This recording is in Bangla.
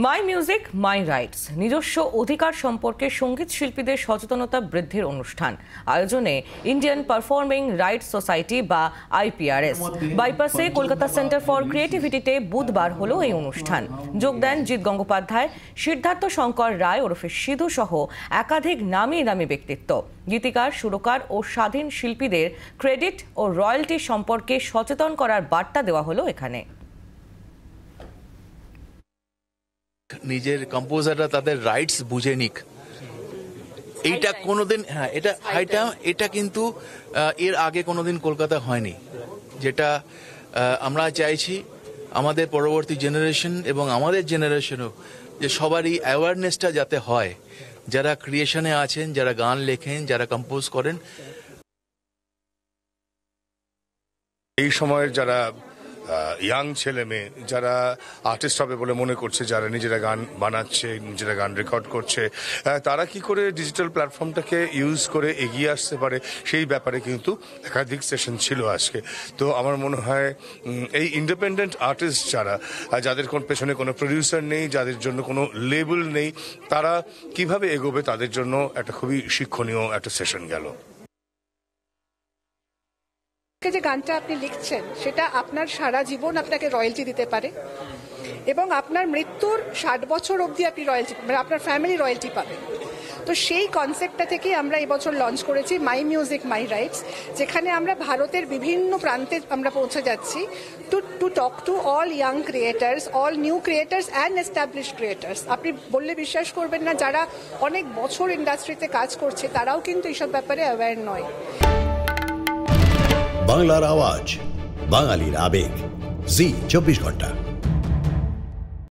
মাই মিউজিক মাই রাইটস নিজস্ব অধিকার সম্পর্কে সঙ্গীত শিল্পীদের সচেতনতা বৃদ্ধির অনুষ্ঠান আয়োজনে ইন্ডিয়ান পারফর্মিং রাইটস সোসাইটি বা আইপিআরএস বাইপাসে কলকাতা সেন্টার ফর ক্রিয়েটিভিটিতে বুধবার হলো এই অনুষ্ঠান। যোগ দেন জিৎ গঙ্গোপাধ্যায়, সিদ্ধার্থ শঙ্কর রায় ওরফে সিধু সহ একাধিক নামি দামি ব্যক্তিত্ব। গীতিকার, সুরকার ও স্বাধীন শিল্পীদের ক্রেডিট ও রয়্যালটি সম্পর্কে সচেতন করার বার্তা দেওয়া হলো এখানে। নিজের কম্পোজাররা তাদের রাইটস বুঝে নিক, এইটা কোনোদিন এটা কিন্তু এর আগে কোনোদিন কলকাতা হয়নি। যেটা আমরা চাইছি আমাদের পরবর্তী জেনারেশন এবং আমাদের জেনারেশনও যে সবারই অ্যাওয়ারনেসটা যাতে হয়, যারা ক্রিয়েশনে আছেন, যারা গান লেখেন, যারা কম্পোজ করেন। এই সময়ের যারা ইয়াং ছেলে মেয়ে যারা আর্টিস্ট হবে বলে মনে করছে, যারা নিজেরা গান বানাচ্ছে, নিজেরা গান রেকর্ড করছে, তারা কি করে ডিজিটাল প্ল্যাটফর্মটাকে ইউজ করে এগিয়ে আসতে পারে সেই ব্যাপারে কিন্তু একাধিক সেশন ছিল আজকে। তো আমার মনে হয় এই ইন্ডিপেন্ডেন্ট আর্টিস্ট যাদের কোন পেছনে কোনো প্রডিউসার নেই, যাদের জন্য কোনো লেবেল নেই, তারা কিভাবে এগোবে তাদের জন্য একটা খুবই শিক্ষণীয় একটা সেশন গেল। যে গানটা আপনি লিখছেন সেটা আপনার সারা জীবন আপনাকে রয়্যালটি দিতে পারে এবং আপনার মৃত্যুর 60 বছর অবধি আপনি রয়্যালটি, মানে আপনার ফ্যামিলি রয়্যালটি পাবে। তো সেই কনসেপ্টটা থেকে আমরা এবছর লঞ্চ করেছি মাই মিউজিক মাই রাইটস, যেখানে আমরা ভারতের বিভিন্ন প্রান্তে আমরা পৌঁছে যাচ্ছি to talk to all young creators, all new creators and established creators. আপনি বললে বিশ্বাস করবেন না, যারা অনেক বছর ইন্ডাস্ট্রিতে কাজ করছে তারাও কিন্তু এইসব ব্যাপারে অ্যাওয়্যার নয়। বাংলার আওয়াজ, বাঙালির আবেগ, জি 24 ঘন্টা।